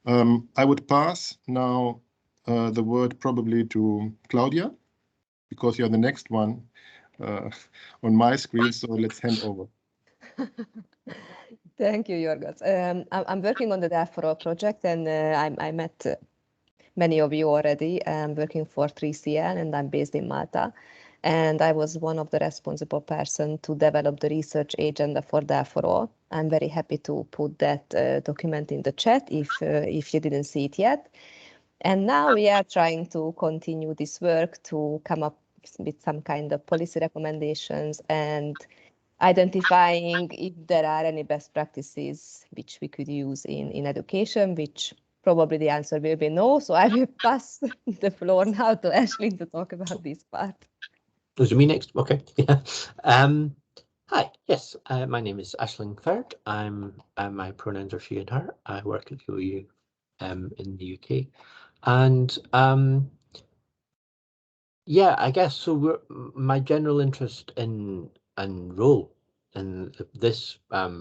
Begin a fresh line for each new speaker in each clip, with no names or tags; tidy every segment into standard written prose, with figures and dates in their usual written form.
I would pass now the word probably to Claudia, because you're the next one on my screen, so let's hand over.
Thank you, Jorgos. I'm working on the DEL4ALL project, and I met many of you already. I'm working for 3CL, and I'm based in Malta. And I was one of the responsible person to develop the research agenda for DEL4ALL. I'm very happy to put that document in the chat if you didn't see it yet. And now we are trying to continue this work to come up with some kind of policy recommendations and identifying if there are any best practices which we could use in education, which probably the answer will be no. So I will pass the floor now to Ashlyn to talk about this part.
Was it me next? Okay. Yeah. Hi. Yes. My name is Ashlyn Kard. My pronouns are she and her. I work at UAU in the UK, and yeah, I guess so. My general interest and role in this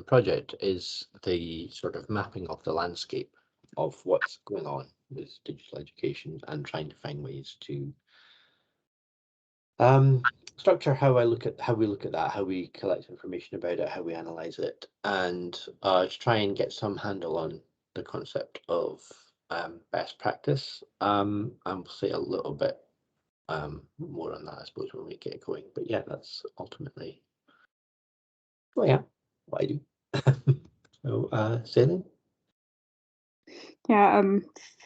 project is the sort of mapping of the landscape of what's going on with digital education and trying to find ways to structure how we look at that, how we collect information about it, how we analyze it, and to try and get some handle on the concept of best practice. And we'll say a little bit more on that, I suppose, when we get going. But yeah, that's ultimately what I do. So, Celine?
Yeah,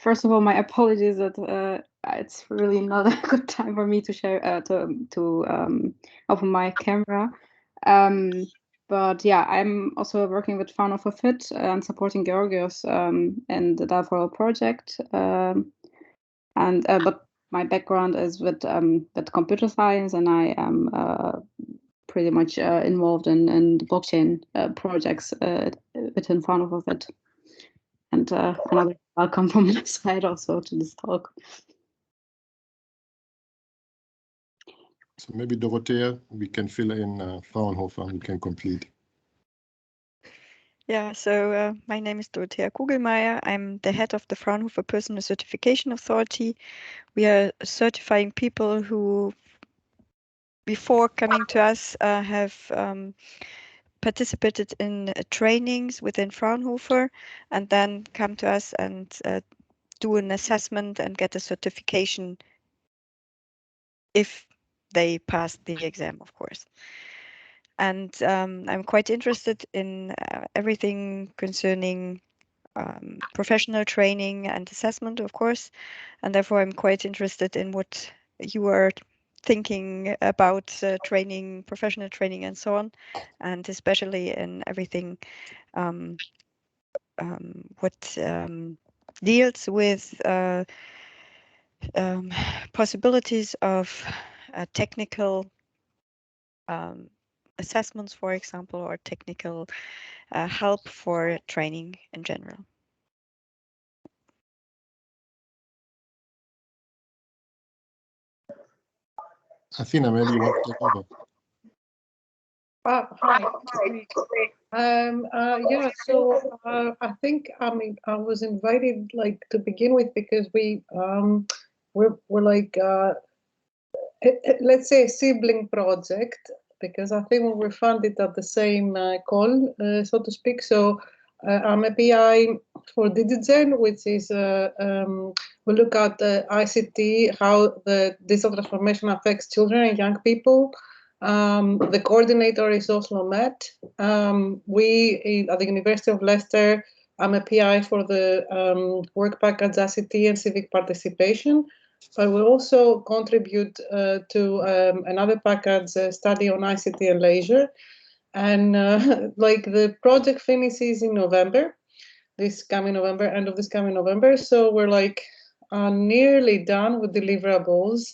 first of all, my apologies that it's really not a good time for me to share to open my camera. But yeah, I'm also working with Fraunhofer Fit and supporting Georgios in the DEL4ALL project. But my background is with computer science, and I am pretty much involved in the blockchain projects within Fraunhofer Fit. And another welcome from my side also to this talk.
So maybe Dorothea, we can fill in Fraunhofer, we can complete.
Yeah, so my name is Dorothea Kugelmeier. I'm the head of the Fraunhofer Personal Certification Authority. We are certifying people who, before coming to us, have participated in trainings within Fraunhofer and then come to us and do an assessment and get a certification if they pass the exam, of course. And I'm quite interested in everything concerning professional training and assessment, of course, and therefore I'm quite interested in what you are thinking about training, professional training, and so on, and especially in everything what deals with possibilities of technical assessments, for example, or technical help for training in general.
Athena, maybe you want to take over.
Hi. Yeah, so I think I was invited to begin with because we're like let's say a sibling project, because I think we were funded at the same call, so to speak. So I'm a PI for DigiGen, which is we look at ICT, how the digital transformation affects children and young people. The coordinator is Oslo Met. We at the University of Leicester, I'm a PI for the work package ICT and civic participation. But we also contribute to another package study on ICT and leisure. And the project finishes in November, this coming November, end of this coming November. So we're nearly done with deliverables.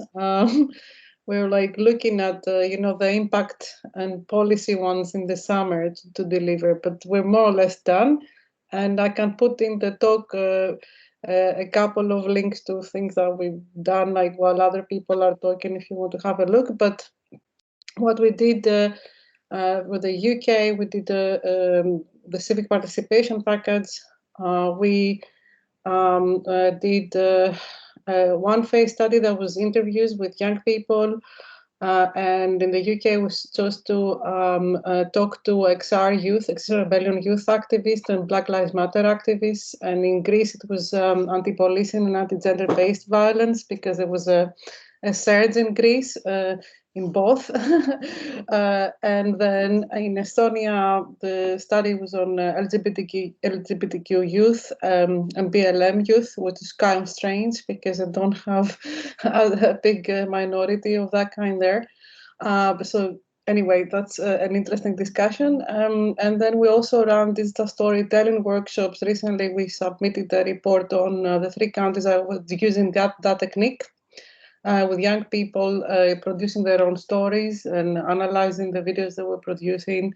We're looking at the impact and policy ones in the summer to deliver, but we're more or less done. And I can put in the talk a couple of links to things that we've done, while other people are talking, if you want to have a look. But what we did with the UK, we did the civic participation package. We did one phase study that was interviews with young people. And in the UK, we chose to talk to XR youth, XR Rebellion youth activists and Black Lives Matter activists. And in Greece, it was anti-policing and anti-gender-based violence, because there was a surge in Greece in both. And then in Estonia, the study was on LGBTQ youth and BLM youth, which is kind of strange because I don't have a big minority of that kind there. So anyway, that's an interesting discussion. And then we also run digital storytelling workshops. Recently, we submitted a report on the 3 countries I was using that technique. With young people producing their own stories and analyzing the videos that we're producing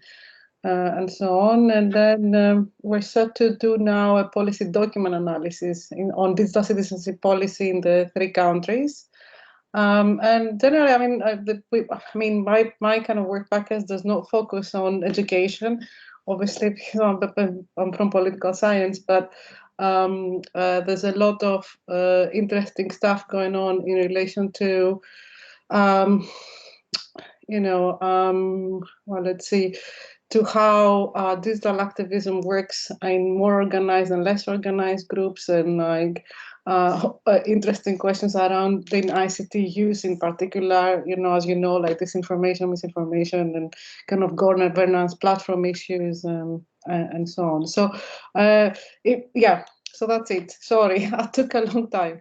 and so on. And then we're set to do now a policy document analysis on digital citizenship policy in the 3 countries. And generally, my kind of work package does not focus on education, obviously, because I'm from political science, but there's a lot of interesting stuff going on in relation to, let's see, to how digital activism works in more organized and less organized groups, and like interesting questions around the ICT use in particular, as you know, like disinformation, misinformation, and kind of governance platform issues and so on. So so that's it. Sorry, I took a long time.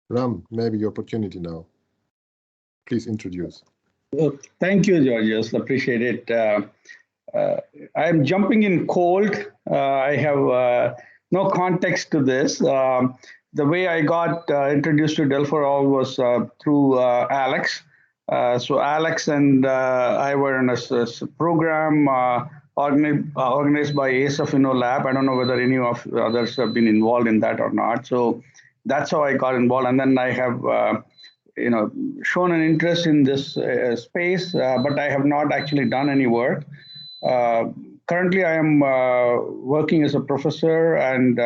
Ram, maybe your opportunity now. Please introduce.
Well, thank you, Georgios. Appreciate it. I'm jumping in cold. I have no context to this. The way I got introduced to DEL4ALL was through Alex. So Alex and I were in a program organized by ASF Lab. I don't know whether any of others have been involved in that or not. So that's how I got involved. And then I have shown an interest in this space, but I have not actually done any work. Currently, I am working as a professor and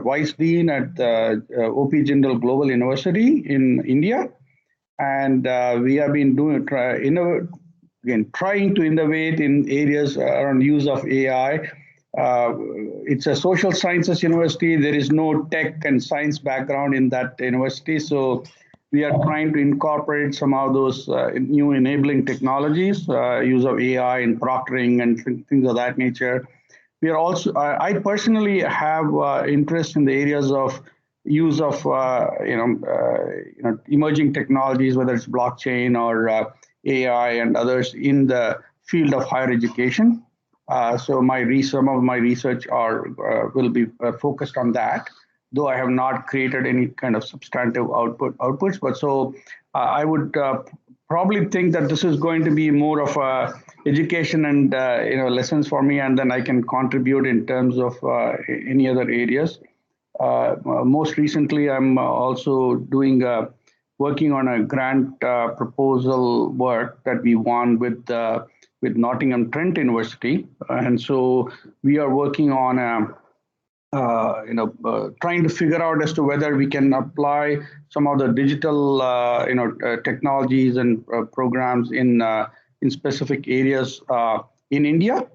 vice dean at OP Jindal Global University in India. And we have been trying to innovate in areas around use of AI. It's a social sciences university. There is no tech and science background in that university. So we are trying to incorporate some of those new enabling technologies, use of AI in proctoring and things of that nature. We are also, I personally have interest in the areas of use of emerging technologies, whether it's blockchain or AI and others in the field of higher education. So some of my research will be focused on that, though I have not created any kind of substantive outputs. But so I would probably think that this is going to be more of a education and lessons for me, and then I can contribute in terms of any other areas. Most recently, I'm also working on a grant proposal work that we won with Nottingham Trent University, and so we are working on trying to figure out as to whether we can apply some of the digital technologies and programs in specific areas in India,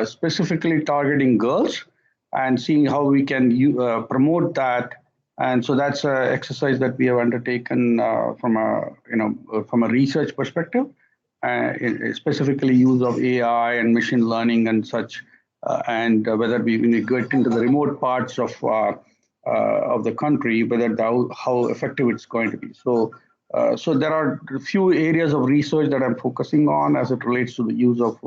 specifically targeting girls, and seeing how we can promote that. And so that's an exercise that we have undertaken from a research perspective, specifically use of AI and machine learning and such, and whether we get into the remote parts of the country, how effective it's going to be. So there are a few areas of research that I'm focusing on as it relates to the use of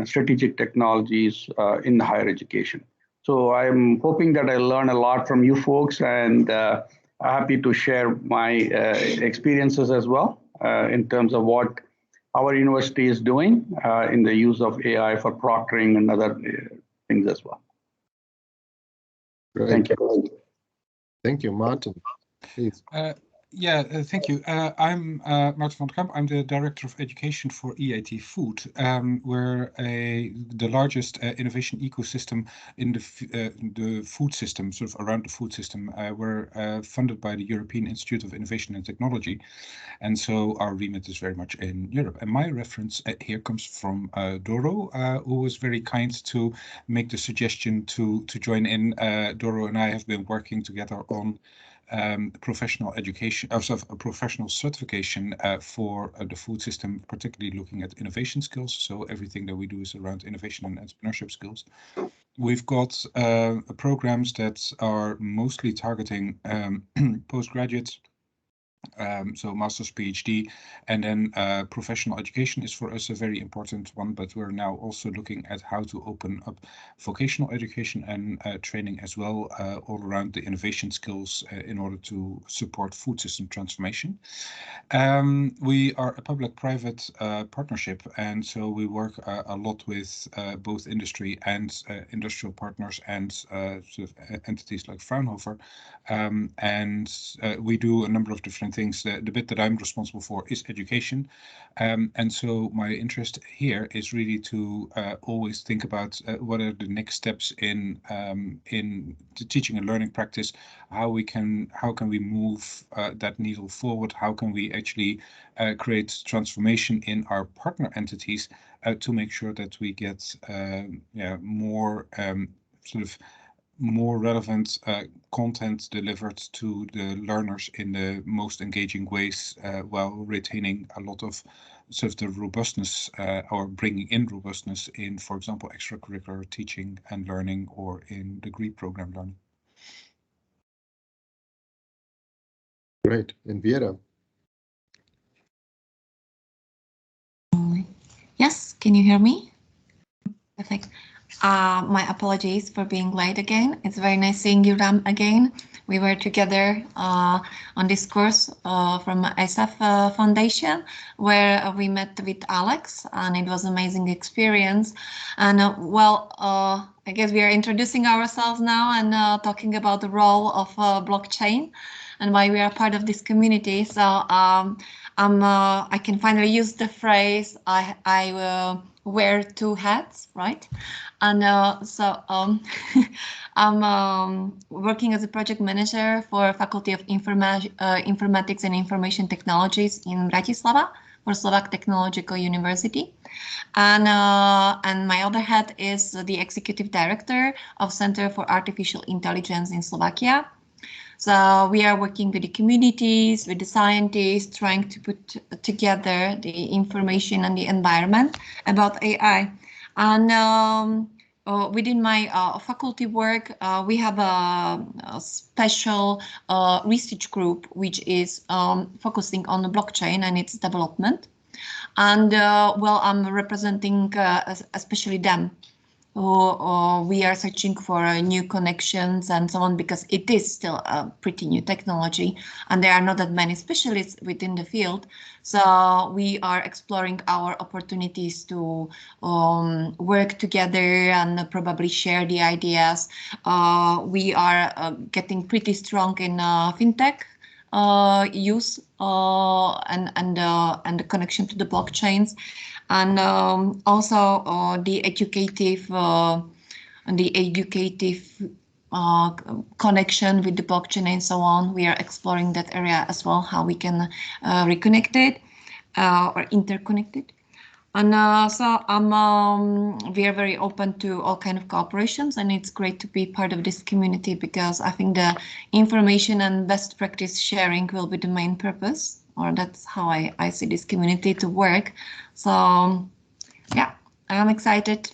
strategic technologies in higher education. So I'm hoping that I learn a lot from you folks, and happy to share my experiences as well in terms of what our university is doing in the use of AI for proctoring and other things as well.
Great.
Thank you.
Thank you, Martin. Please.
Yeah, thank you. I'm Maarten van der Kamp. I'm the Director of Education for EIT Food. We're the largest innovation ecosystem in the food system, sort of around the food system. We're funded by the European Institute of Innovation and Technology, and so our remit is very much in Europe. And my reference here comes from Doro, who was very kind to make the suggestion to join in. Doro and I have been working together on professional education, professional certification for the food system, particularly looking at innovation skills. So everything that we do is around innovation and entrepreneurship skills. We've got programs that are mostly targeting postgraduates, so master's, PhD, and then professional education is for us a very important one, but we're now also looking at how to open up vocational education and training as well, all around the innovation skills in order to support food system transformation. We are a public-private partnership, and so we work a lot with both industry and industrial partners and sort of entities like Fraunhofer, and we do a number of different things. The bit that I'm responsible for is education, and so my interest here is really to always think about what are the next steps in the teaching and learning practice. How can we move that needle forward? How can we actually create transformation in our partner entities to make sure that we get more sort of more relevant content delivered to the learners in the most engaging ways, while retaining a lot of sort of the robustness or bringing in robustness in, for example, extracurricular teaching and learning or in degree program learning.
Great. And Vera?
Yes, can you hear me? Perfect. My apologies for being late again. It's very nice seeing you, Ram, again. We were together on this course from SF Foundation, where we met with Alex, and it was an amazing experience. And I guess we are introducing ourselves now and talking about the role of blockchain and why we are part of this community. So I can finally use the phrase, I wear two hats, right? And I'm working as a project manager for Faculty of Informatics and Information Technologies in Bratislava for Slovak Technological University. And my other hat is the Executive Director of Center for Artificial Intelligence in Slovakia. So we are working with the communities, with the scientists, trying to put together the information and the environment about AI. And within my faculty work, we have a special research group which is focusing on the blockchain and its development. And I'm representing especially them. We are searching for new connections and so on, because it is still a pretty new technology and there are not that many specialists within the field. So we are exploring our opportunities to work together and probably share the ideas. We are getting pretty strong in fintech use and the connection to the blockchains. And also the educative connection with the blockchain and so on. We are exploring that area as well, how we can reconnect it or interconnect it. And we are very open to all kind of cooperations, and it's great to be part of this community, because I think the information and best practice sharing will be the main purpose, or that's how I see this community to work. So yeah, I'm excited.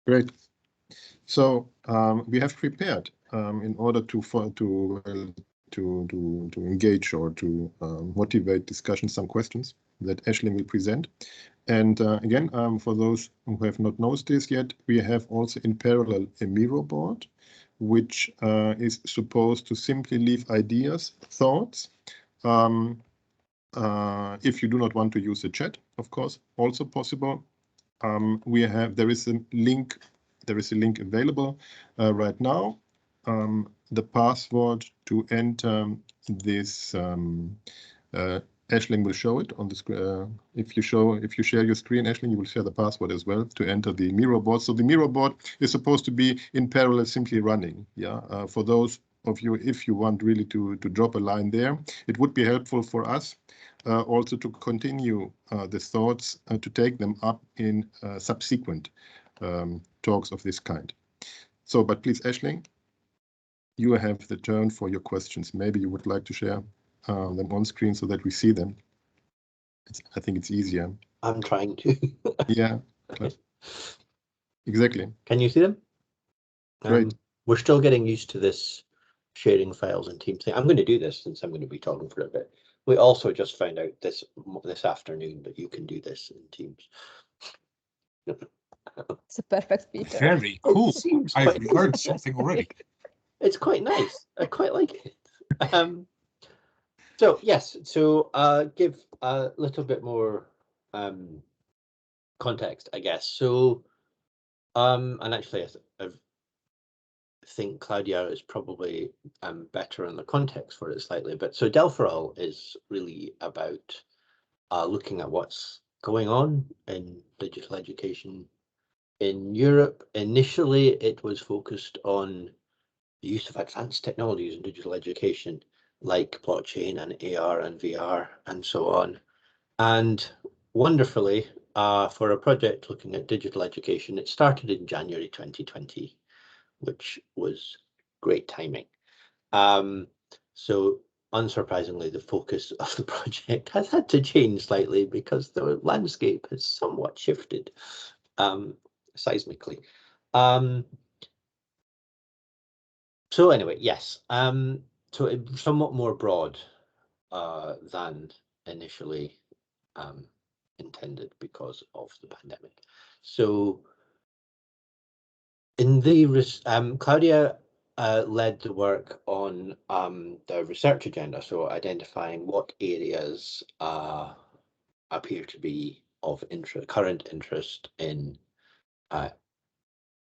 Great. So we have prepared in order to engage or to motivate discussion, some questions that Ashlyn will present. And again, for those who have not noticed this yet, we have also in parallel a Miro board, which is supposed to simply leave ideas, thoughts. If you do not want to use the chat, of course, also possible. There is a link available right now. the password to enter this. Ashlyn will show it on the screen. If you share your screen, Ashlyn, you will share the password as well to enter the Miro board. So the Miro board is supposed to be in parallel, simply running. Yeah, for those of you, if you want really to drop a line there, it would be helpful for us also to continue the thoughts, to take them up in subsequent talks of this kind. So, but please, Ashlyn, you have the turn for your questions. Maybe you would like to share them on screen so that we see them. I think it's easier.
I'm trying to.
Yeah, exactly.
Can you see them?
Great.
We're still getting used to this sharing files and Teams thing. I'm going to do this since I'm going to be talking for a bit. We also just found out this afternoon that you can do this in Teams.
It's a perfect feature.
Very cool. I've
quite
learned something already.
It's quite nice. I quite like it. So yes, so give a little bit more context, I guess. So and actually I think Claudia is probably better in the context for it slightly, but so DEL4ALL is really about looking at what's going on in digital education in Europe. Initially, it was focused on the use of advanced technologies in digital education, like blockchain and AR and VR and so on. And wonderfully, for a project looking at digital education, it started in January 2020, which was great timing. So unsurprisingly, the focus of the project has had to change slightly because the landscape has somewhat shifted seismically. So anyway, yes, so it's somewhat more broad than initially intended because of the pandemic. So in the Claudia led the work on the research agenda, so identifying what areas appear to be of current interest in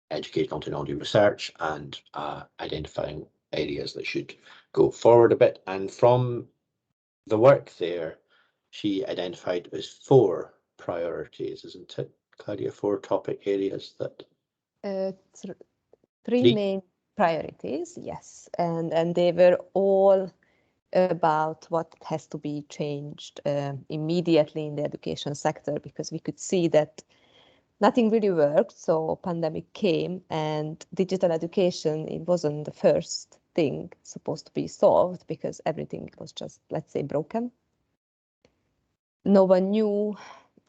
educational technology research and identifying areas that should go forward a bit. And from the work there, she identified as 4 priorities, isn't it, Claudia? 4 topic areas that...
Three main priorities, yes. And they were all about what has to be changed immediately in the education sector, because we could see that nothing really worked. So pandemic came and digital education, it wasn't the first thing supposed to be solved because everything was just, let's say, broken. No one knew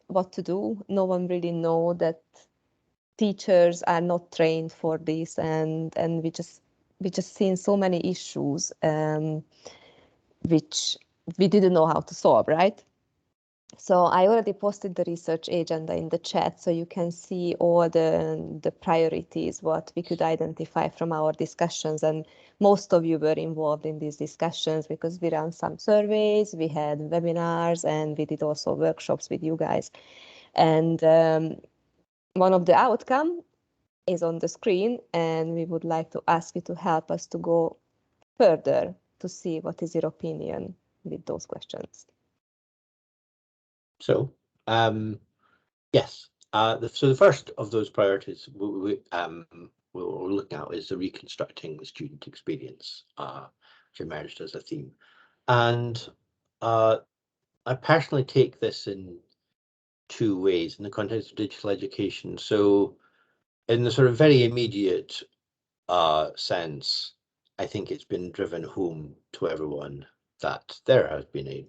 what to do. No one really know that teachers are not trained for this, and we just seen so many issues which we didn't know how to solve, right? So I already posted the research agenda in the chat, so you can see all the priorities, what we could identify from our discussions. And most of you were involved in these discussions because we ran some surveys, we had webinars, and we did also workshops with you guys. And one of the outcomes is on the screen, and we would like to ask you to help us to go further to see what is your opinion with those questions.
So, yes, so the first of those priorities we're looking at is the reconstructing the student experience, which emerged as a theme. And I personally take this in 2 ways in the context of digital education. So in the sort of very immediate sense, I think it's been driven home to everyone that there has been a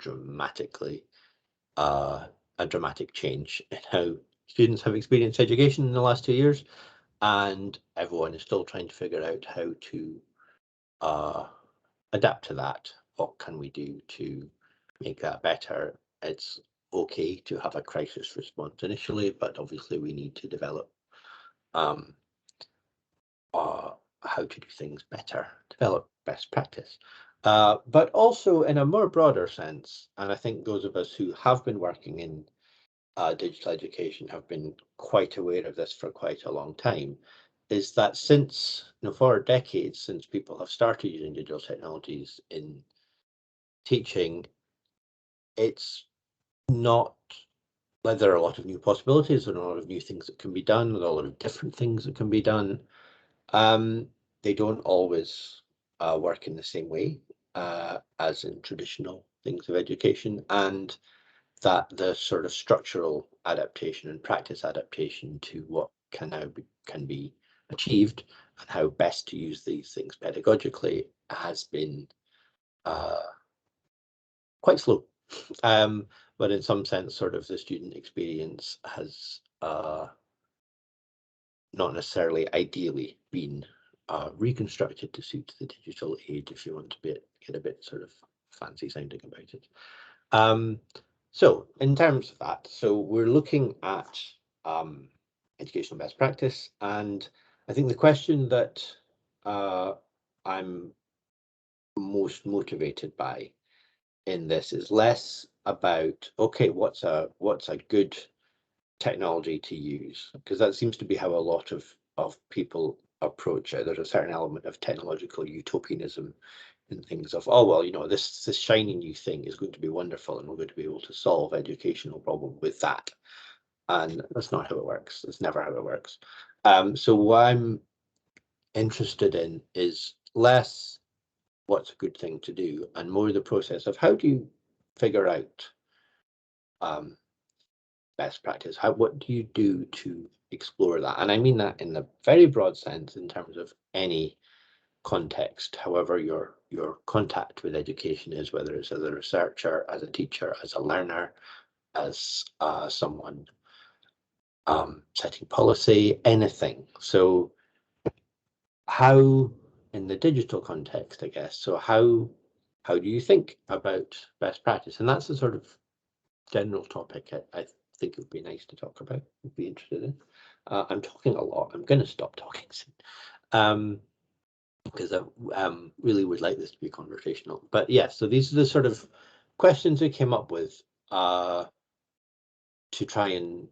dramatic change in how students have experienced education in the last 2 years, and everyone is still trying to figure out how to adapt to that. What can we do to make that better? It's okay to have a crisis response initially, but obviously we need to develop how to do things better, develop best practice. But also in a more broader sense, and I think those of us who have been working in digital education have been quite aware of this for quite a long time, is that since, for decades, since people have started using digital technologies in teaching, it's not like there are a lot of new possibilities and a lot of new things that can be done, with a lot of different things that can be done. They don't always work in the same way as in traditional things of education, and that the sort of structural adaptation and practice adaptation to what can be achieved and how best to use these things pedagogically has been quite slow. But in some sense, sort of the student experience has not necessarily ideally been reconstructed to suit the digital age, if you want to get a bit sort of fancy sounding about it. So in terms of that, so we're looking at educational best practice, and I think the question that I'm most motivated by in this is less about, okay, what's a good technology to use, because that seems to be how a lot of people approach it. There's a certain element of technological utopianism in things of, oh, well, this shiny new thing is going to be wonderful and we're going to be able to solve educational problem with that. And that's not how it works. It's never how it works. So what I'm interested in is less what's a good thing to do and more the process of how do you figure out best practice? What do you do to explore that? And I mean that in the very broad sense in terms of any context, however your contact with education is, whether it's as a researcher, as a teacher, as a learner, as someone setting policy, anything. So how in the digital context, I guess, so how do you think about best practice? And that's the sort of general topic I think it would be nice to talk about, would be interested in. I'm talking a lot. I'm going to stop talking soon because I really would like this to be conversational. But yeah, so these are the sort of questions we came up with to try and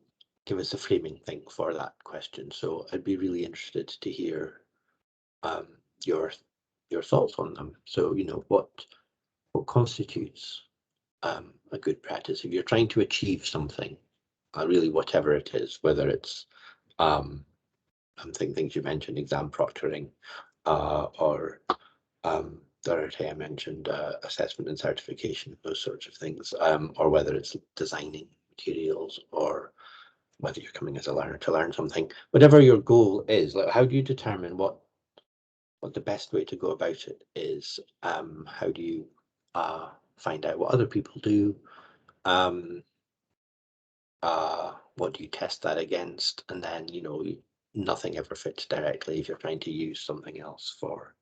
give us a framing thing for that question. So I'd be really interested to hear your thoughts on them. So what constitutes a good practice if you're trying to achieve something, really whatever it is, whether it's things you mentioned, exam proctoring, or the other day I mentioned assessment and certification, those sorts of things, or whether it's designing materials, or whether you're coming as a learner to learn something. Whatever your goal is, like, how do you determine what the best way to go about it is? How do you find out what other people do? What do you test that against? And then nothing ever fits directly if you're trying to use something else or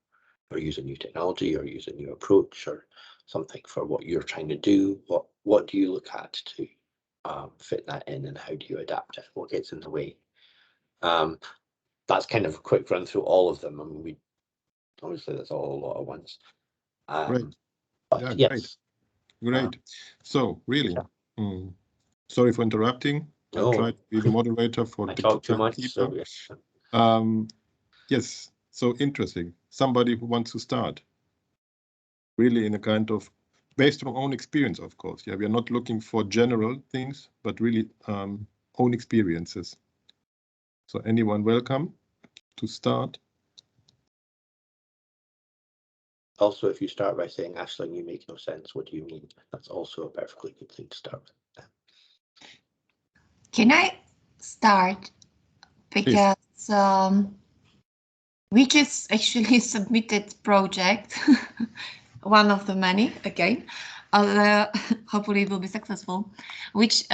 use a new technology or use a new approach or something for what you're trying to do. What do you look at to fit that in, and how do you adapt it? What gets in the way? That's kind of a quick run through all of them. I mean, obviously that's all a lot at once.
Right.
Yeah, yes.
Great. So really, sorry for interrupting.
No.
I tried to be the moderator for
I talk too much. So yes.
Yes. So interesting. Somebody who wants to start. Really in a kind of based on own experience, of course. Yeah, we are not looking for general things, but really own experiences. So anyone welcome to start?
Also, if you start by saying, Ashlyn, you make no sense, what do you mean? That's also a perfectly good thing to start with.
Can I start? Because we just actually submitted project, one of the many, again, hopefully it will be successful, which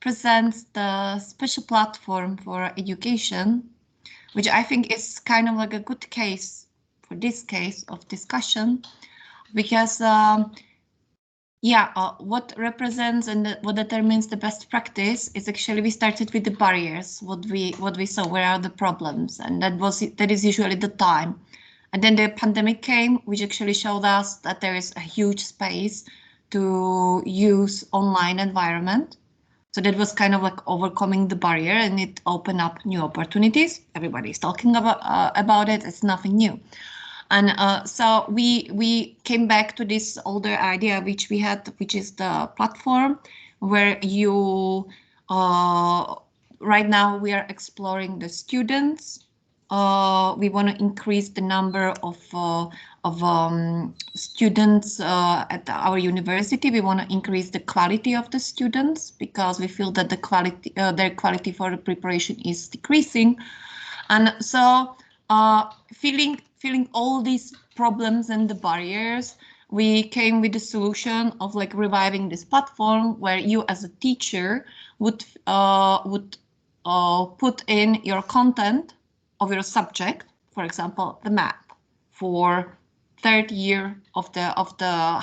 presents the special platform for education, which I think is kind of like a good case for this case of discussion, because what represents and what determines the best practice is actually we started with the barriers, what we saw, where are the problems, and that is usually the time. And then the pandemic came, which actually showed us that there is a huge space to use online environment. So that was kind of like overcoming the barrier, and it opened up new opportunities. Everybody's talking about it. It's nothing new. And so we came back to this older idea which we had, which is the platform where you, right now we are exploring the students. We want to increase the number of students at our university. We want to increase the quality of the students because we feel that the quality, their quality for the preparation is decreasing. And so feeling all these problems and the barriers, we came with the solution of like reviving this platform where you as a teacher would put in your content of your subject, for example, the math for third year of the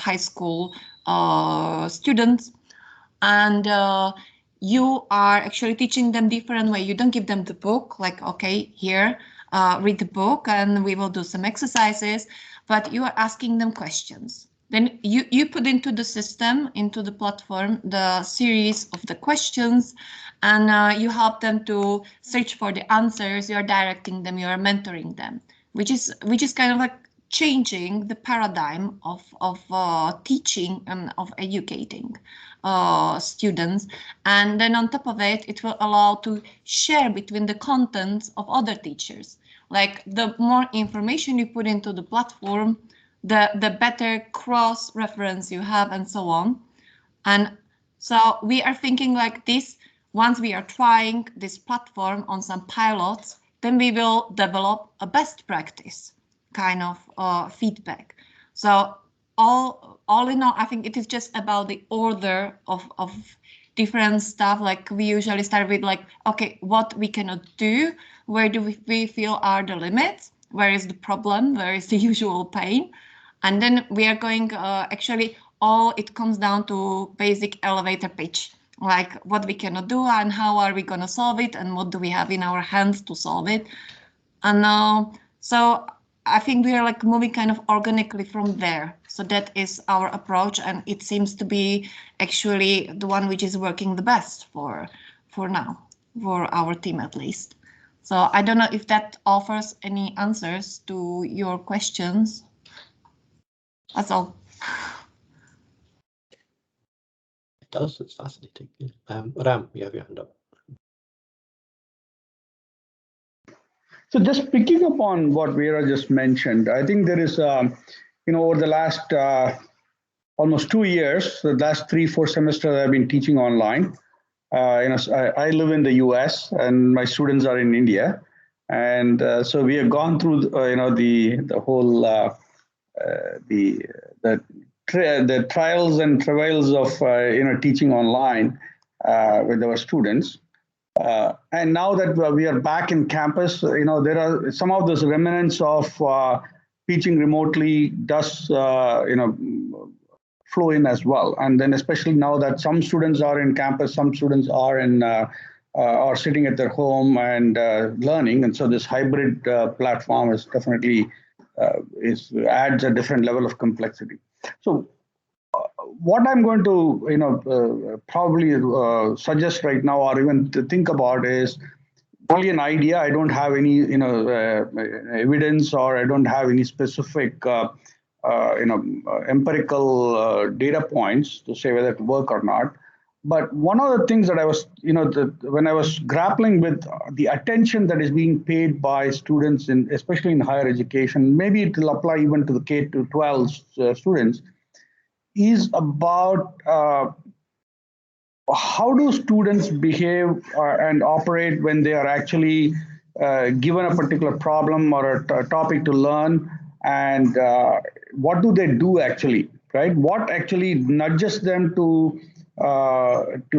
high school students, and you are actually teaching them different way. You don't give them the book like, okay, here, read the book and we will do some exercises, but you are asking them questions. Then you put into the system, into the platform, the series of the questions, and you help them to search for the answers. You are directing them, you are mentoring them, which is kind of like changing the paradigm of teaching and of educating students. And then on top of it, it will allow to share between the contents of other teachers. Like the more information you put into the platform, the better cross-reference you have and so on. And so we are thinking like this, once we are trying this platform on some pilots, then we will develop a best practice kind of feedback. So all in all, I think it is just about the order of different stuff. Like we usually start with like, okay, what we cannot do, where do we feel are the limits, where is the problem, where is the usual pain, and then we are going actually all it comes down to basic elevator pitch, like what we cannot do and how are we going to solve it and what do we have in our hands to solve it. And so I think we are like moving kind of organically from there. So that is our approach, and it seems to be actually the one which is working the best for now, for our team at least. So I don't know if that offers any answers to your questions. That's all.
It does. It's fascinating. Ram, you have your hand up.
So just picking up on what Vera just mentioned, I think there is, over the last almost 2 years, the last 3-4 semesters I've been teaching online. I live in the US and my students are in India. And so we have gone through, the whole, the trials and travails of, teaching online with our students. And now that we are back in campus, there are some of those remnants of teaching remotely does, flow in as well. And then especially now that some students are in campus, some students are are sitting at their home and learning. And so this hybrid platform is definitely adds a different level of complexity. So what I'm going to, probably suggest right now, or even to think about, is only an idea. I don't have any, evidence, or I don't have any specific, empirical data points to say whether it work or not. But one of the things that I was, when I was grappling with the attention that is being paid by students, especially in higher education, maybe it will apply even to the K-12 students, is about how do students behave and operate when they are actually given a particular problem or a topic to learn, and what do they do actually, right? What actually nudges them to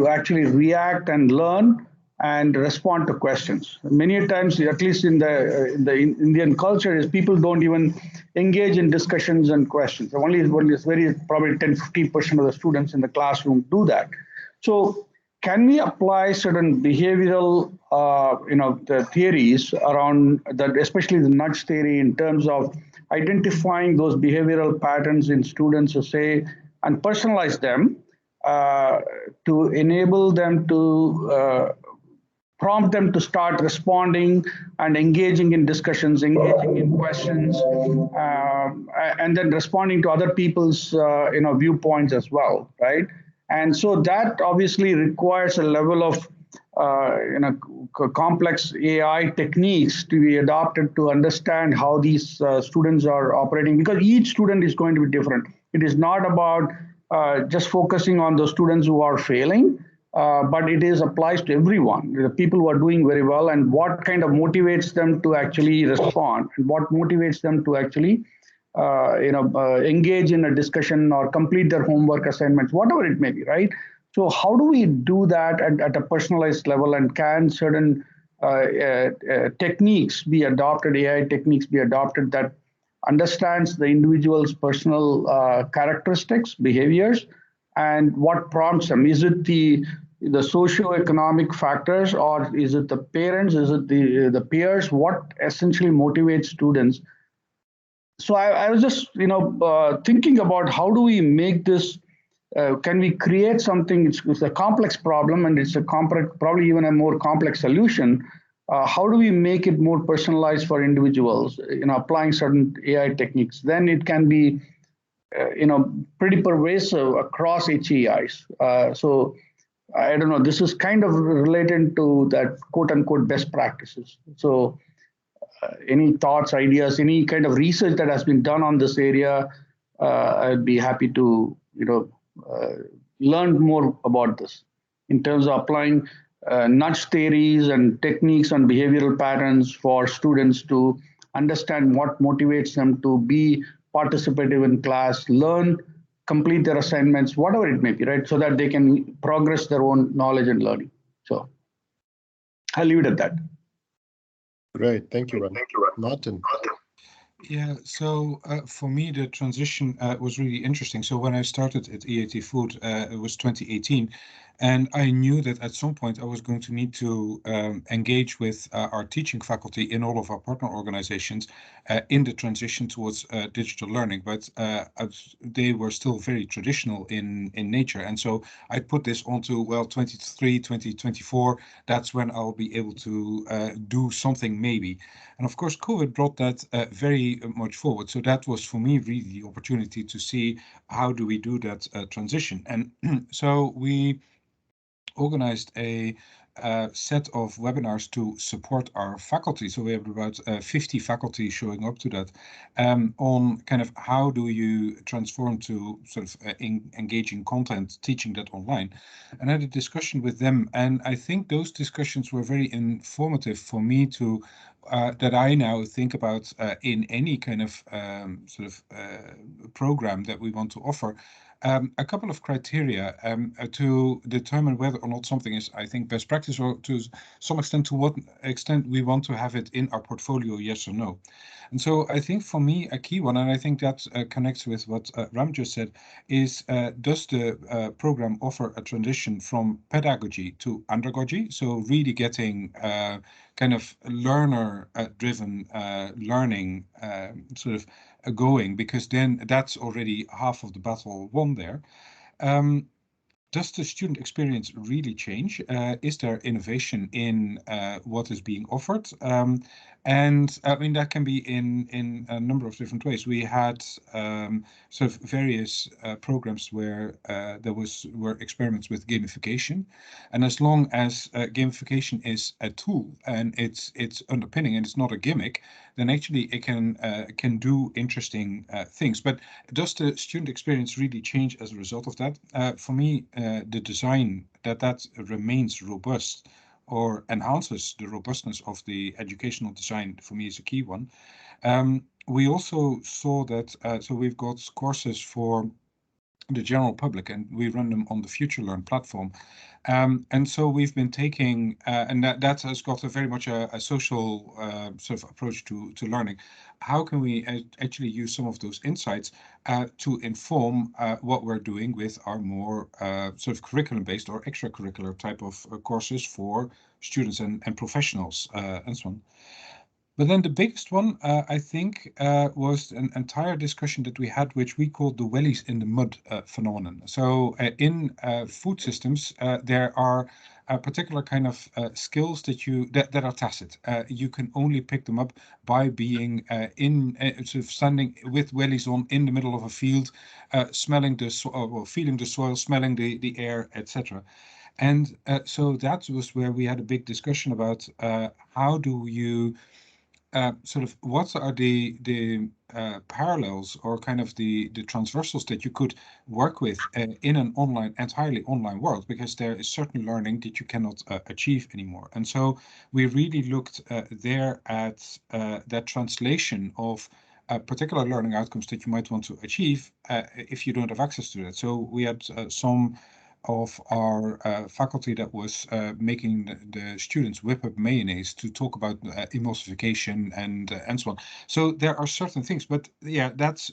actually react and learn and respond to questions. Many times, at least in the Indian culture, is people don't even engage in discussions and questions. Only very probably 10-15% of the students in the classroom do that. So can we apply certain behavioral the theories around that, especially the nudge theory, in terms of identifying those behavioral patterns in students, to say, and personalize them to enable them to prompt them to start responding and engaging in discussions, engaging in questions, and then responding to other people's viewpoints as well, right? And so that obviously requires a level of complex AI techniques to be adopted to understand how these students are operating, because each student is going to be different. It is not about just focusing on those students who are failing, but it is applies to everyone, the people who are doing very well, and what kind of motivates them to actually respond, and what motivates them to actually engage in a discussion or complete their homework assignments, whatever it may be, right? So how do we do that at a personalized level, and can certain techniques be adopted, AI techniques be adopted that understands the individual's personal characteristics, behaviors, and what prompts them? Is it the socio-economic factors, or is it the parents? Is it the peers? What essentially motivates students? So I was just thinking about how do we make this? Can we create something? It's a complex problem, and it's a complex, probably even a more complex solution. How do we make it more personalized for individuals? Applying certain AI techniques, then it can be pretty pervasive across HEIs. So I don't know, this is kind of related to that quote unquote best practices. So any thoughts, ideas, any kind of research that has been done on this area, I'd be happy to learn more about this in terms of applying nudge theories and techniques on behavioral patterns for students to understand what motivates them to be participative in class, learn, complete their assignments, whatever it may be, right? So that they can progress their own knowledge and learning. So I'll leave it at that.
Great, thank you, Ram. Martin.
Yeah, so for me, the transition was really interesting. So when I started at EIT Food, it was 2018, and I knew that at some point I was going to need to engage with our teaching faculty in all of our partner organizations in the transition towards digital learning. But they were still very traditional in nature. And so I put this onto, well, 23, 2024, that's when I'll be able to do something maybe. And of course, COVID brought that very much forward. So that was for me really the opportunity to see how do we do that transition. And so we organized a set of webinars to support our faculty. So we have about 50 faculty showing up to that on kind of how do you transform to sort of engaging content, teaching that online. And I had a discussion with them. And I think those discussions were very informative for me to that I now think about in any kind of program that we want to offer. A couple of criteria to determine whether or not something is, I think, best practice, or to some extent, to what extent we want to have it in our portfolio, yes or no. And so I think for me, a key one, and I think that connects with what Ram just said, is does the program offer a transition from pedagogy to andragogy? So really getting kind of learner-driven learning sort of going, because then that's already half of the battle won there. Does the student experience really change? Is there innovation in what is being offered? And I mean, that can be in a number of different ways. We had sort of various programs where there were experiments with gamification. And as long as gamification is a tool and it's underpinning and it's not a gimmick, then actually it can do interesting things. But does the student experience really change as a result of that? For me, the design that remains robust or enhances the robustness of the educational design, for me, is a key one. We also saw that, so we've got courses for the general public, and we run them on the FutureLearn platform. And so we've been taking, and that has got a very much a social sort of approach to learning. How can we actually use some of those insights to inform what we're doing with our more sort of curriculum-based or extracurricular type of courses for students and professionals and so on. But then the biggest one, I think, was an entire discussion that we had, which we called the wellies in the mud phenomenon. So in food systems, there are a particular kind of skills that are tacit. You can only pick them up by being sort of standing with wellies on in the middle of a field, smelling the soil, or feeling the soil, smelling the air, etc. And so that was where we had a big discussion about how do you sort of what are the parallels or kind of the transversals that you could work with in an entirely online world, because there is certain learning that you cannot achieve anymore. And so we really looked there at that translation of particular learning outcomes that you might want to achieve if you don't have access to that. So we had some of our faculty that was making the students whip up mayonnaise to talk about emulsification and so on. So there are certain things, but yeah, that's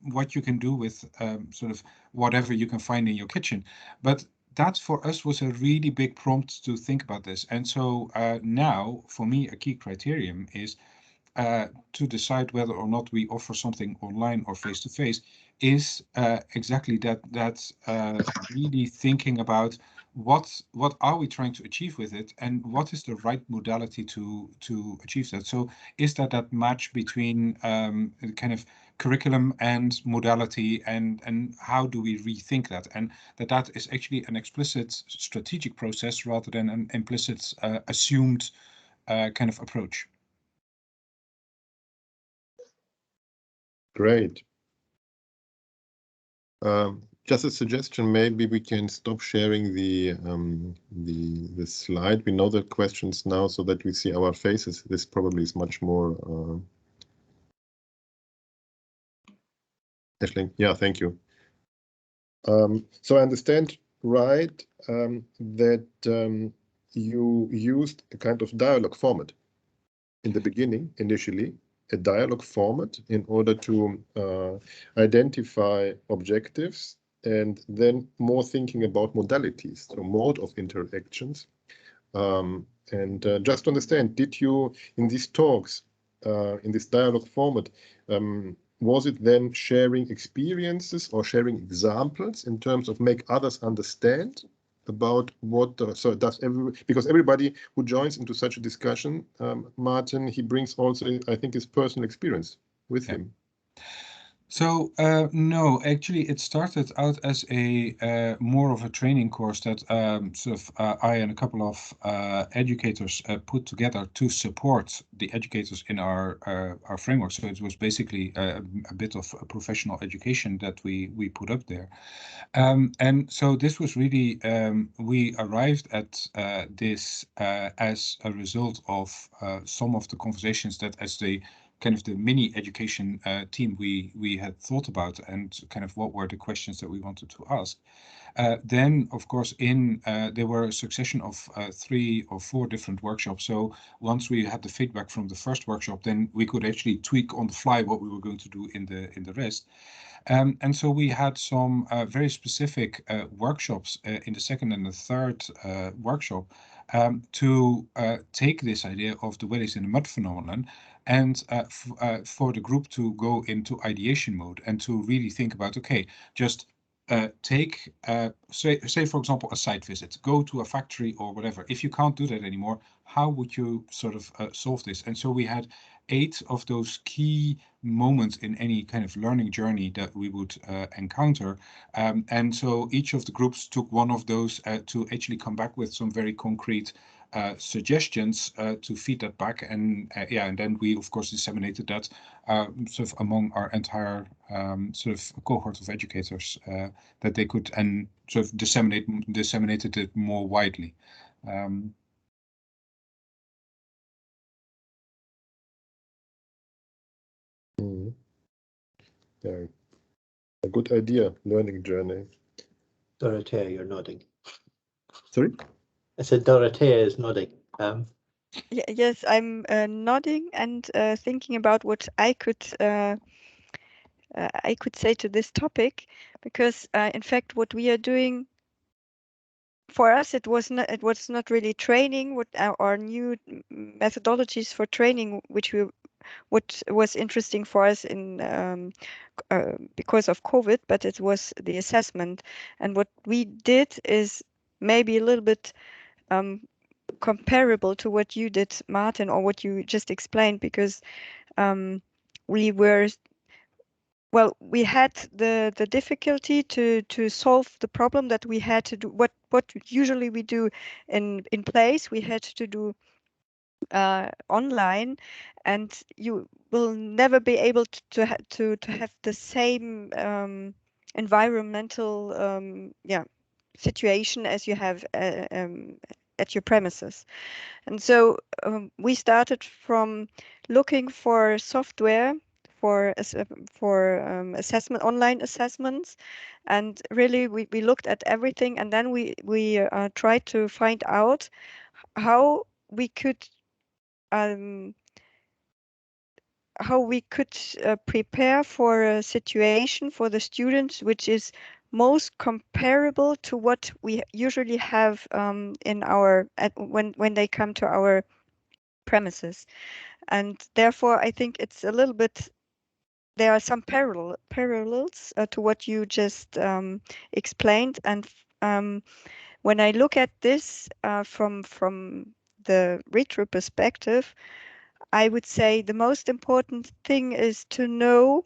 what you can do with sort of whatever you can find in your kitchen. But that for us was a really big prompt to think about this. And so now, for me, a key criterion is to decide whether or not we offer something online or face-to-face is exactly that really thinking about what are we trying to achieve with it, and what is the right modality to achieve that. So is that match between kind of curriculum and modality, and how do we rethink that, and that is actually an explicit strategic process rather than an implicit assumed kind of approach.
Great. Just a suggestion, maybe we can stop sharing the slide. We know the questions now so that we see our faces. This probably is much more. Ashlyn, yeah, thank you. So I understand, right, that you used a kind of dialogue format in the beginning, initially, a dialogue format in order to identify objectives, and then more thinking about modalities, so mode of interactions. Just to understand, did you, in these talks, in this dialogue format, was it then sharing experiences or sharing examples in terms of make others understand about what, so does because everybody who joins into such a discussion, Martin, he brings also, I think, his personal experience with him.
So no, actually, it started out as a more of a training course that sort of I and a couple of educators put together to support the educators in our framework. So it was basically a bit of a professional education that we put up there. And so this was really, we arrived at this as a result of some of the conversations that as the kind of the mini education team we had thought about, and kind of what were the questions that we wanted to ask. Then, of course, there were a succession of 3 or 4 different workshops. So once we had the feedback from the first workshop, then we could actually tweak on the fly what we were going to do in the rest. And so we had some very specific workshops in the second and the third workshop to take this idea of the wellies in the mud phenomenon, and for the group to go into ideation mode and to really think about, okay, just take, say, for example, a site visit, go to a factory or whatever. If you can't do that anymore, how would you sort of solve this? And so we had 8 of those key moments in any kind of learning journey that we would encounter. And so each of the groups took one of those to actually come back with some very concrete suggestions to feed that back, and and then we of course disseminated that sort of among our entire sort of cohort of educators that they could, and sort of disseminated it more widely.
Yeah, a good idea, learning journey.
Dorothea, you're nodding.
Sorry?
I said Dorothea is nodding.
Yes, I'm nodding and thinking about what I could say to this topic, because in fact what we are doing for us, it was not really training. What our new methodologies for training, what was interesting for us in because of COVID, but it was the assessment. And what we did is maybe a little bit comparable to what you did, Martin, or what you just explained, because we had the difficulty to solve the problem that we had to do. What usually we do in place, we had to do online, and you will never be able to have the same environmental situation as you have at your premises. And so we started from looking for software for assessment, online assessments, and really we looked at everything, and then we tried to find out how we could prepare for a situation for the students which is most comparable to what we usually have in our when they come to our premises. And therefore I think it's a little bit, there are some parallels to what you just explained. And when I look at this from the retro perspective, I would say the most important thing is to know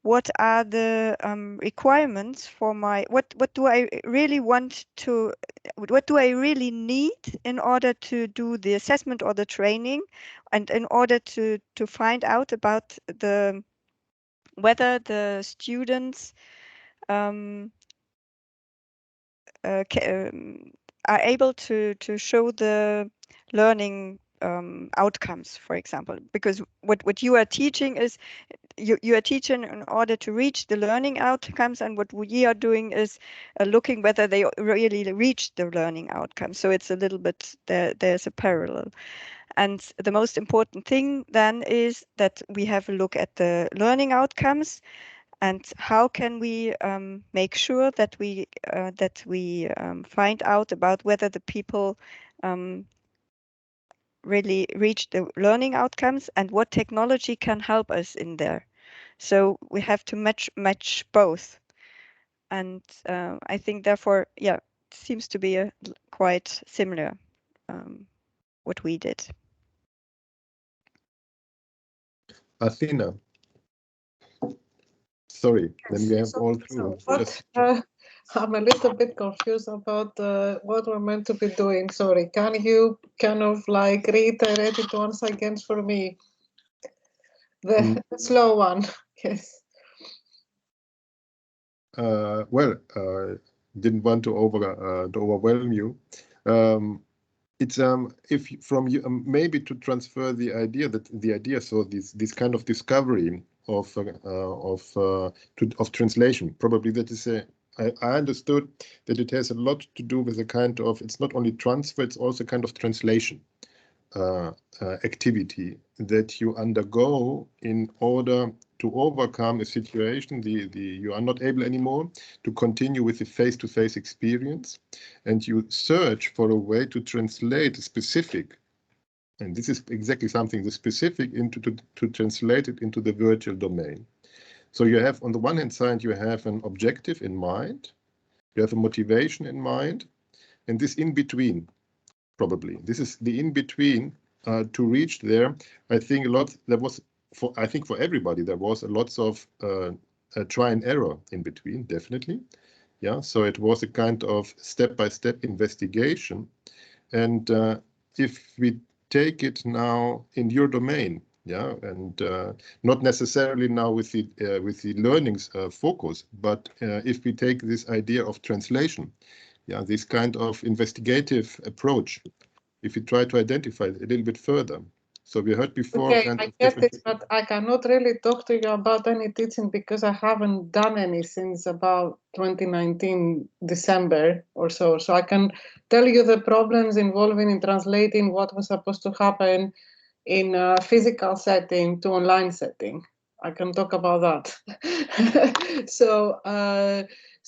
what are the requirements for what do I really want to, what do I really need in order to do the assessment or the training, and in order to find out about whether the students are able to show the learning outcomes, for example. Because what you are teaching is you are teaching in order to reach the learning outcomes, and what we are doing is looking whether they really reach the learning outcomes. So it's a little bit there's a parallel. And the most important thing then is that we have a look at the learning outcomes, and how can we make sure that we find out about whether the people really reach the learning outcomes, and what technology can help us in there. So we have to match both. And I think therefore, it seems to be quite similar what we did.
Athena. Sorry, then we have all through.
I'm a little bit confused about what we're meant to be doing. Sorry, can you kind of like reiterate it once again for me? The slow one, yes.
Didn't want to overwhelm you. It's if from you maybe to transfer the idea. So this kind of discovery of translation. Probably that is I understood that it has a lot to do with a kind of, it's not only transfer, it's also kind of translation activity that you undergo in order to overcome a situation. You are not able anymore to continue with the face-to-face experience, and you search for a way to translate a specific, and this is exactly something, the specific to translate it into the virtual domain. So you have, on the one hand side, you have an objective in mind, you have a motivation in mind, and this in between, probably this is the in between to reach there. I think for everybody there was a lots of try and error in between, definitely. Yeah, so it was a kind of step-by-step investigation. And if we take it now in your domain, yeah, and not necessarily now with the learnings focus, but if we take this idea of translation, yeah, this kind of investigative approach, if you try to identify it a little bit further. So we heard before.
Okay, I get it, but I cannot really talk to you about any teaching because I haven't done any since about 2019 December or so. So I can tell you the problems involving in translating what was supposed to happen in a physical setting to online setting. I can talk about that.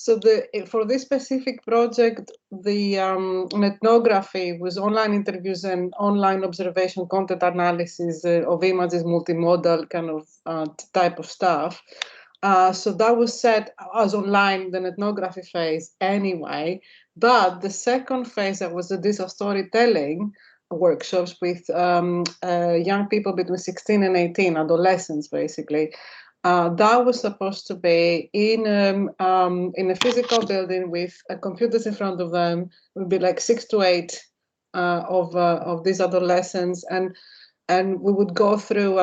So for this specific project, the ethnography was online interviews and online observation, content analysis of images, multimodal kind of type of stuff. So that was set as online, the ethnography phase anyway. But the second phase, that was the digital storytelling workshops with young people between 16 and 18, adolescents basically. That was supposed to be in a physical building with computers in front of them. It would be like 6 to 8 of these adolescents, and we would go through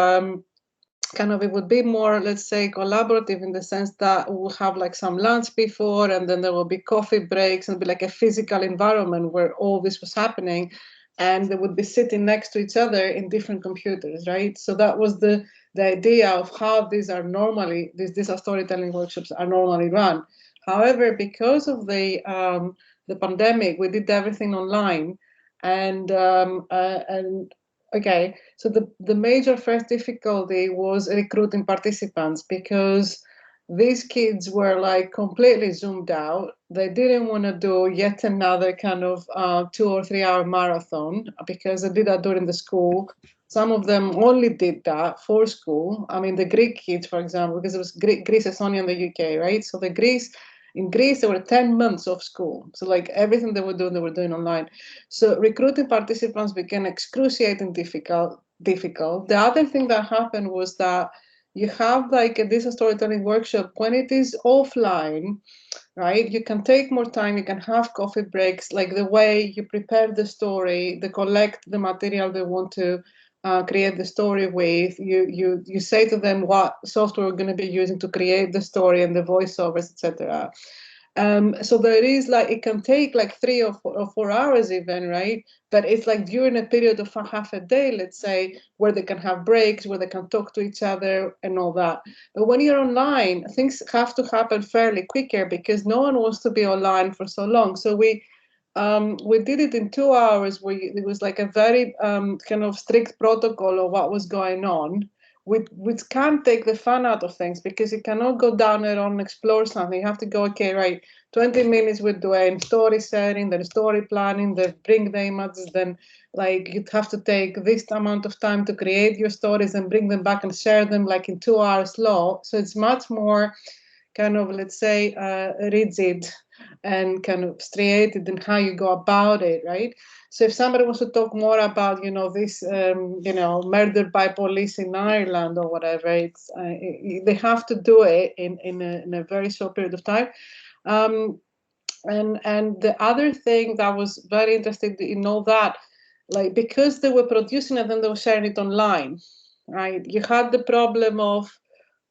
kind of, it would be more, let's say, collaborative in the sense that we'll have like some lunch before, and then there will be coffee breaks, and it'll be like a physical environment where all this was happening, and they would be sitting next to each other in different computers, right? So that was the idea of how these are normally, these are storytelling workshops are normally run. However, because of the pandemic, we did everything online, and okay, so the major first difficulty was recruiting participants, because these kids were like completely zoomed out. They didn't want to do yet another kind of 2 or 3 hour marathon, because they did that during the school. Some of them only did that for school. I mean, the Greek kids, for example, because it was Greece, Estonia, and the UK, right? So in Greece, there were 10 months of school. So like everything they were doing online. So recruiting participants became excruciating difficult. The other thing that happened was that you have like a digital storytelling workshop, when it is offline, right? You can take more time, you can have coffee breaks, like the way you prepare the story, they collect the material they want to create the story with. You say to them what software we're going to be using to create the story and the voiceovers, etc. So there is like, it can take like 3 or 4 hours even, right? But it's like during a period of half a day, let's say, where they can have breaks, where they can talk to each other and all that. But when you're online, things have to happen fairly quicker, because no one wants to be online for so long. So we did it in 2 hours. It was like a very kind of strict protocol of what was going on, which can't take the fun out of things, because you cannot go down there and explore something. You have to go, okay, right, 20 minutes we're doing story setting, then story planning, then bring the images, then like you have to take this amount of time to create your stories and bring them back and share them like in 2 hours slow. So it's much more kind of, let's say, rigid and kind of striated in how you go about it, right? So if somebody wants to talk more about, this, murder by police in Ireland or whatever, it's they have to do it in a very short period of time. And the other thing that was very interesting in all that, like, because they were producing it and they were sharing it online, right? You had the problem of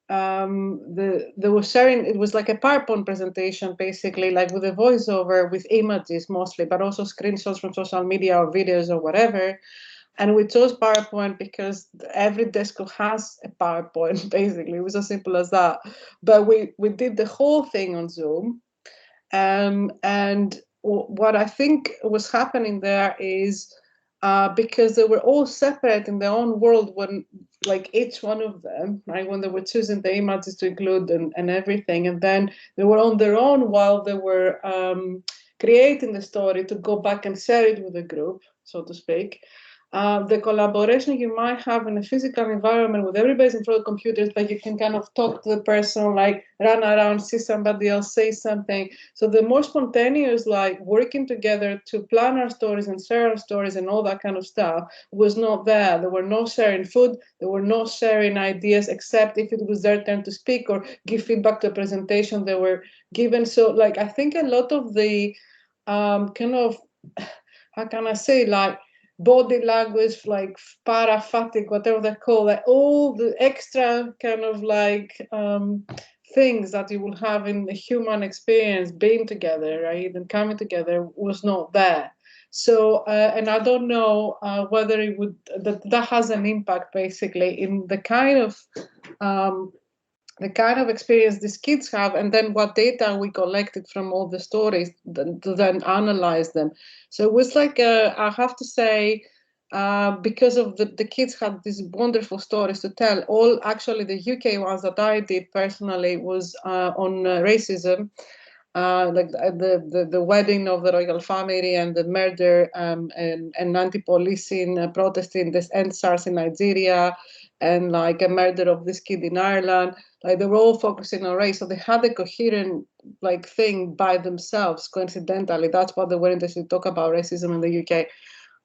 they were sharing, it was like a PowerPoint presentation, basically, like with a voiceover with images mostly, but also screenshots from social media or videos or whatever. And we chose PowerPoint because every desk school has a PowerPoint, basically. It was as simple as that. But we did the whole thing on Zoom. And what I think was happening there is because they were all separate in their own world, when like each one of them, right, when they were choosing the images to include and everything, and then they were on their own while they were creating the story to go back and share it with the group, so to speak. The collaboration you might have in a physical environment with everybody's in front of computers, but you can kind of talk to the person, like run around, see somebody else say something. So the more spontaneous, like working together to plan our stories and share our stories and all that kind of stuff was not there. There were no sharing food, there were no sharing ideas, except if it was their turn to speak or give feedback to a presentation they were given. So like, I think a lot of the kind of, how can I say, like, body language, like para-fatigue, whatever they call it, all the extra kind of like things that you will have in the human experience, being together, right, and coming together, was not there. So, and I don't know whether it would, that has an impact basically in the kind of experience these kids have, and then what data we collected from all the stories to then analyze them. So it was like, I have to say, because of the kids had these wonderful stories to tell. All actually the UK ones that I did personally was on racism. like the wedding of the royal family and the murder and anti-policing protest in this EndSARS in Nigeria, and like a murder of this kid in Ireland. Like they were all focusing on race, so they had a coherent like thing by themselves. Coincidentally, that's what they were interested to talk about racism in the UK.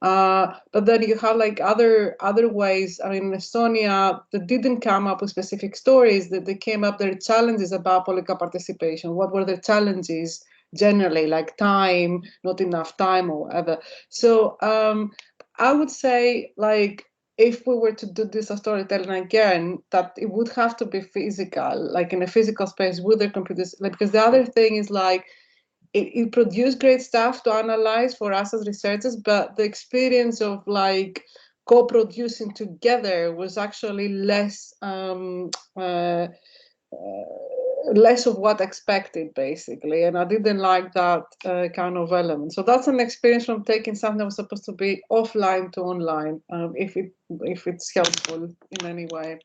But then you have like other ways. I mean, in Estonia, they didn't come up with specific stories. That they came up their challenges about political participation. What were their challenges generally, like time, not enough time, or whatever. So I would say, like, if we were to do this storytelling again, that it would have to be physical, like in a physical space with their computers. Like, because the other thing is like, it produced great stuff to analyze for us as researchers, but the experience of like co-producing together was actually less less of what expected, basically, and I didn't like that kind of element. So that's an experience from taking something that was supposed to be offline to online, if it's helpful in any way.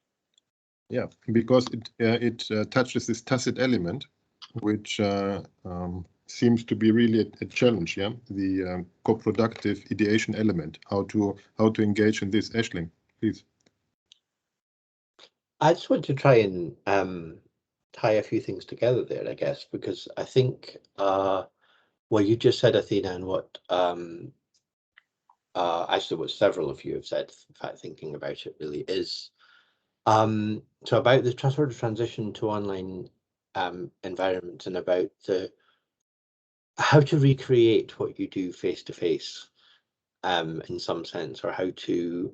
Yeah, because it touches this tacit element, which seems to be really a challenge. Yeah, the co-productive ideation element. How to engage in this, Ashlyn, please.
I just want to try and tie a few things together there, I guess, because I think what you just said, Athena, and what actually what several of you have said, in fact, thinking about it really is so about the sort of transition to online environments, and about how to recreate what you do face to face in some sense, or how to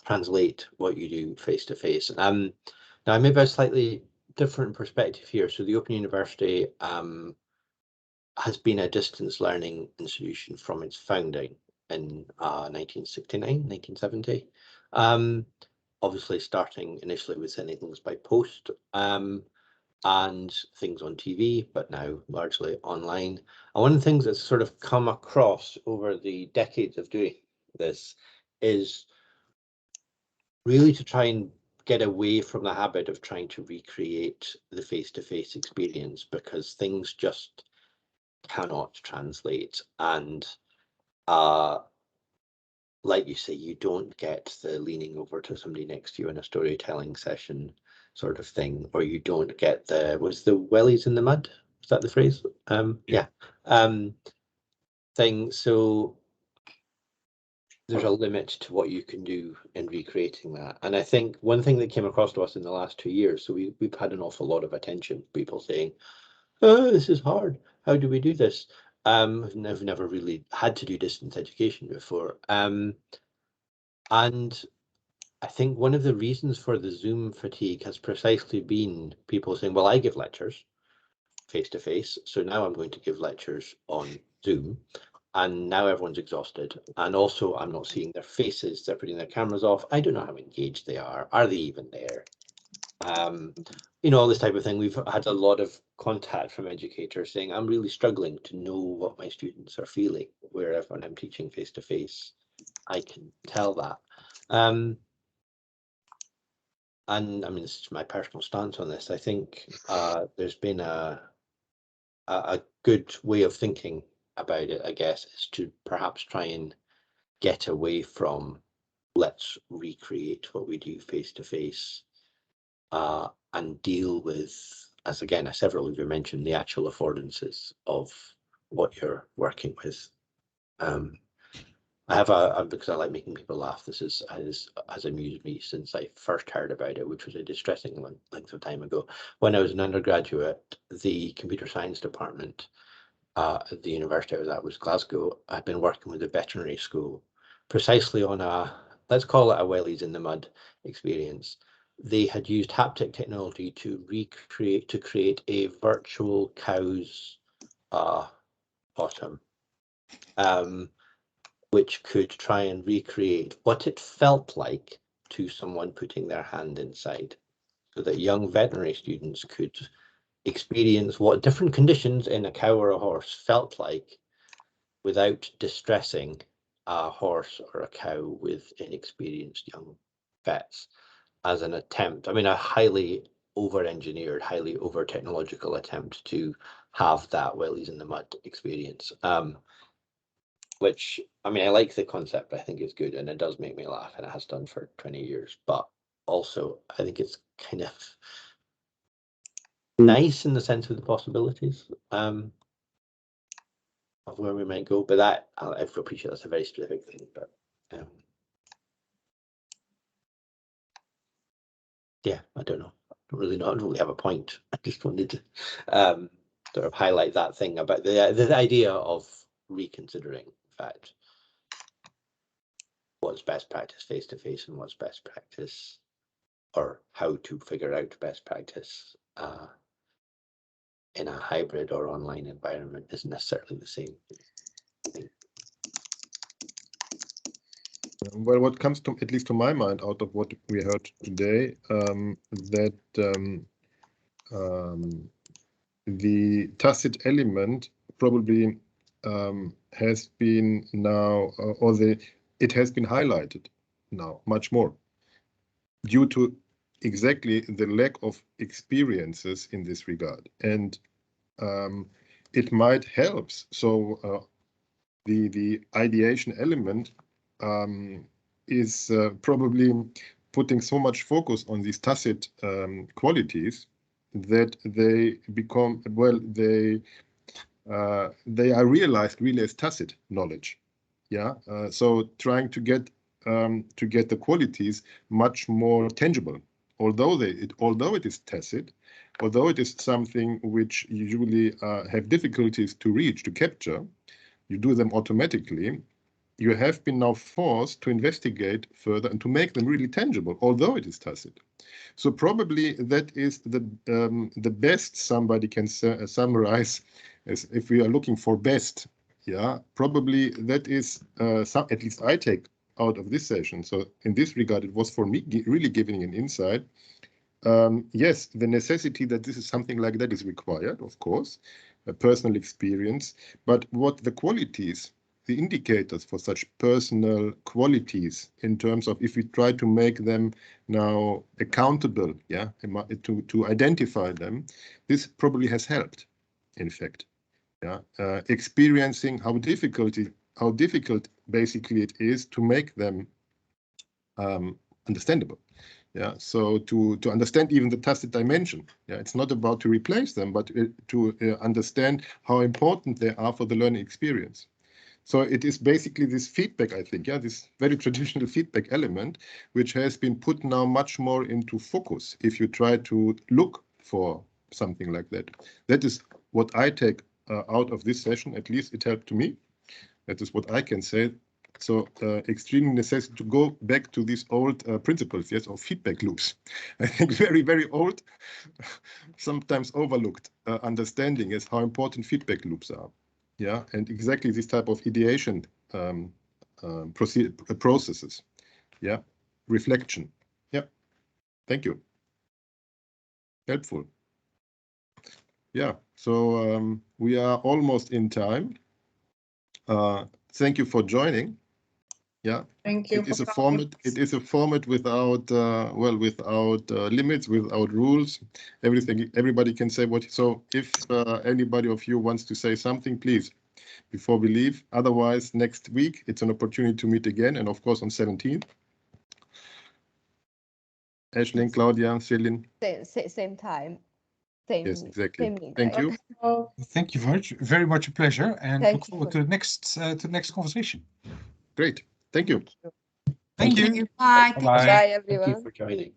translate what you do face to face. Now I may have a slightly different perspective here. So the Open University has been a distance learning institution from its founding in 1969, 1970. Obviously starting initially with sending things by post and things on TV, but now largely online. And one of the things that's sort of come across over the decades of doing this is really to try and get away from the habit of trying to recreate the face-to-face experience, because things just cannot translate. And like you say, you don't get the leaning over to somebody next to you in a storytelling session sort of thing, or you don't get was the wellies in the mud? Was that the phrase? Yeah. Thing. So there's a limit to what you can do in recreating that. And I think one thing that came across to us in the last 2 years, so we've had an awful lot of attention, people saying, oh, this is hard. How do we do this? I've never really had to do distance education before. And I think one of the reasons for the Zoom fatigue has precisely been people saying, well, I give lectures face to face, so now I'm going to give lectures on Zoom, and now everyone's exhausted. And also I'm not seeing their faces, they're putting their cameras off. I don't know how engaged they are. Are they even there? You know, all this type of thing. We've had a lot of contact from educators saying, I'm really struggling to know what my students are feeling, whereas when I'm teaching face to face, I can tell that. And I mean, this is my personal stance on this. I think there's been a good way of thinking about it, I guess, is to perhaps try and get away from let's recreate what we do face to face, and deal with, as several of you mentioned, the actual affordances of what you're working with. I have because I like making people laugh. This has amused me since I first heard about it, which was a distressing length of time ago. When I was an undergraduate, the computer science department at the university I was at was Glasgow. I'd been working with a veterinary school precisely on let's call it a wellies in the mud experience. They had used haptic technology to create a virtual cow's bottom, which could try and recreate what it felt like to someone putting their hand inside, so that young veterinary students could experience what different conditions in a cow or a horse felt like without distressing a horse or a cow with inexperienced young vets, as an attempt, I mean, a highly over-engineered, highly over-technological attempt to have that Wellies in the mud experience. Which, I mean, I like the concept. I think it's good, and it does make me laugh, and it has done for 20 years. But also, I think it's kind of nice in the sense of the possibilities of where we might go. But that, I appreciate that's a very specific thing. But yeah, I don't know. I don't really have a point. I just wanted to sort of highlight that thing about the idea of reconsidering, in fact, what's best practice face-to-face and what's best practice, or how to figure out best practice in a hybrid or online environment isn't necessarily the same thing.
Well, what comes to, at least to my mind, out of what we heard today, that the tacit element probably has been now, it has been highlighted now much more due to exactly the lack of experiences in this regard, and it might help. So the ideation element is probably putting so much focus on these tacit qualities that they become, well, they are realized really as tacit knowledge. Yeah. So trying to get the qualities much more tangible, although it is tacit, although it is something which you usually have difficulties to reach, to capture. You do them automatically. You have been now forced to investigate further and to make them really tangible, although it is tacit. So probably that is the best somebody can summarize, as if we are looking for best. Yeah, probably that is at least I take out of this session. So in this regard, it was for me really giving an insight. Yes, the necessity that this is something like that is required, of course, a personal experience, but what the qualities, the indicators for such personal qualities in terms of if we try to make them now accountable, yeah, to identify them, this probably has helped, in fact. Yeah, experiencing how difficult basically it is to make them understandable. Yeah, so to understand even the tacit dimension. Yeah, it's not about to replace them, but to understand how important they are for the learning experience. So it is basically this feedback, I think, yeah, this very traditional feedback element, which has been put now much more into focus if you try to look for something like that. That is what I take out of this session. At least it helped to me. That is what I can say. So extremely necessary to go back to these old principles, yes, of feedback loops. I think very, very old, sometimes overlooked understanding is how important feedback loops are. Yeah, and exactly this type of ideation processes. Yeah, reflection. Yeah, thank you. Helpful. Yeah, so we are almost in time. Thank you for joining. Yeah,
thank you.
It is a format. It is a format without without limits, without rules. Everybody can say what. So if anybody of you wants to say something, please, before we leave. Otherwise, next week it's an opportunity to meet again, and of course on 17th. Ashlyn, Claudia, Celine.
Same time. Same,
yes, exactly.
Same link,
Thank you.
Thank you very much a pleasure, and look forward to the next conversation.
Great. Thank you.
Thank you.
Bye.
Bye.
Bye, everyone.
Thank you for joining.